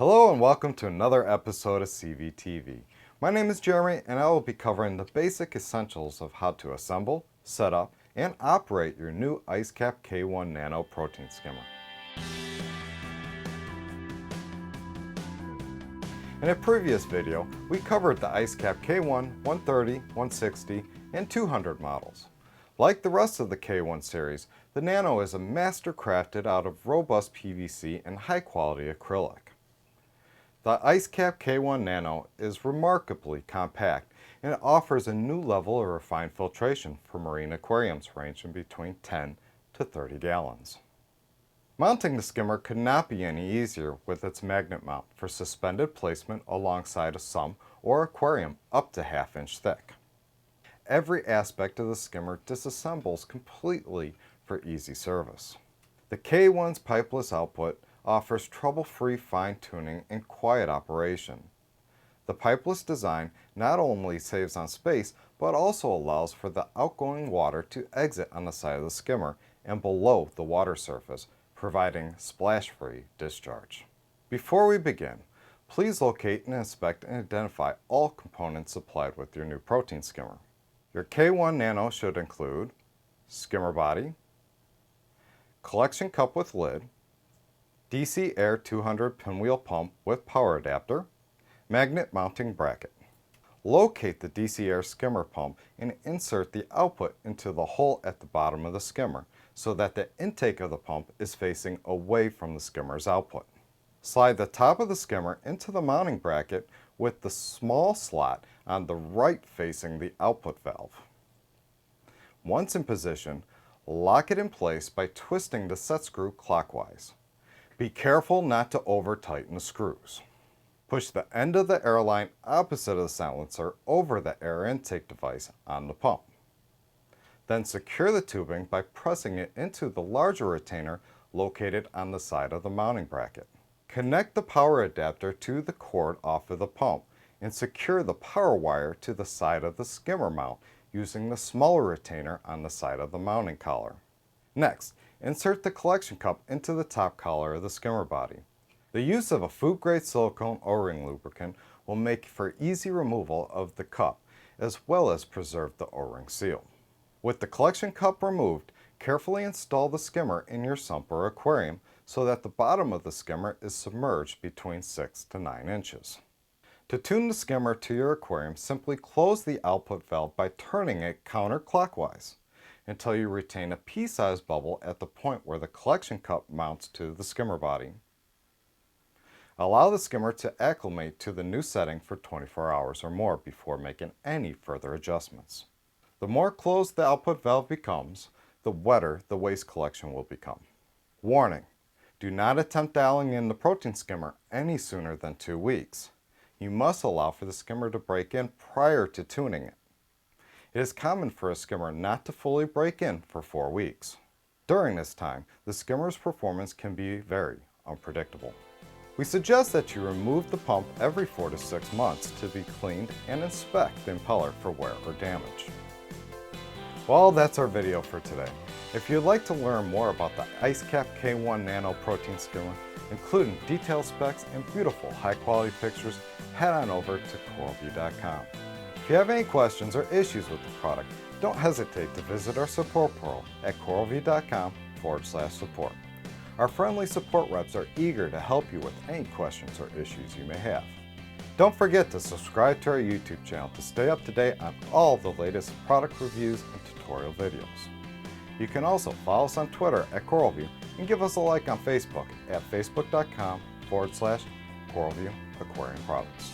Hello and welcome to another episode of CVtv. My name is Jeremy and I will be covering the basic essentials of how to assemble, set up, and operate your new IceCap K1 Nano protein skimmer. In a previous video, we covered the IceCap K1 130, 160, and 200 models. Like the rest of the K1 series, the Nano is a master crafted out of robust PVC and high quality acrylic. The IceCap K1 Nano is remarkably compact and it offers a new level of refined filtration for marine aquariums ranging between 10 to 30 gallons. Mounting the skimmer could not be any easier with its magnet mount for suspended placement alongside a sump or aquarium up to ½ inch thick. Every aspect of the skimmer disassembles completely for easy service. The K1's pipeless output offers trouble-free fine-tuning and quiet operation. The pipeless design not only saves on space, but also allows for the outgoing water to exit on the side of the skimmer and below the water surface, providing splash-free discharge. Before we begin, please locate and inspect and identify all components supplied with your new protein skimmer. Your K1 Nano should include skimmer body, collection cup with lid, DC Air 200 pinwheel pump with power adapter, magnet mounting bracket. Locate the DC Air skimmer pump and insert the output into the hole at the bottom of the skimmer so that the intake of the pump is facing away from the skimmer's output. Slide the top of the skimmer into the mounting bracket with the small slot on the right facing the output valve. Once in position, lock it in place by twisting the set screw clockwise. Be careful not to over-tighten the screws. Push the end of the air line opposite of the silencer over the air intake device on the pump. Then secure the tubing by pressing it into the larger retainer located on the side of the mounting bracket. Connect the power adapter to the cord off of the pump and secure the power wire to the side of the skimmer mount using the smaller retainer on the side of the mounting collar. Next, insert the collection cup into the top collar of the skimmer body. The use of a food-grade silicone O-ring lubricant will make for easy removal of the cup as well as preserve the O-ring seal. With the collection cup removed, carefully install the skimmer in your sump or aquarium so that the bottom of the skimmer is submerged between 6 to 9 inches. To tune the skimmer to your aquarium, simply close the output valve by turning it counterclockwise until you retain a pea-sized bubble at the point where the collection cup mounts to the skimmer body. Allow the skimmer to acclimate to the new setting for 24 hours or more before making any further adjustments. The more closed the output valve becomes, the wetter the waste collection will become. Warning: do not attempt dialing in the protein skimmer any sooner than 2 weeks. You must allow for the skimmer to break in prior to tuning it. It is common for a skimmer not to fully break in for 4 weeks. During this time, the skimmer's performance can be very unpredictable. We suggest that you remove the pump every 4 to 6 months to be cleaned and inspect the impeller for wear or damage. Well, that's our video for today. If you'd like to learn more about the IceCap K1 Nano protein skimmer, including detailed specs and beautiful high-quality pictures, head on over to CoralVue.com. If you have any questions or issues with the product, don't hesitate to visit our support portal at CoralVue.com/support. Our friendly support reps are eager to help you with any questions or issues you may have. Don't forget to subscribe to our YouTube channel to stay up to date on all the latest product reviews and tutorial videos. You can also follow us on Twitter at CoralVue and give us a like on Facebook at facebook.com/CoralVue Aquarium Products.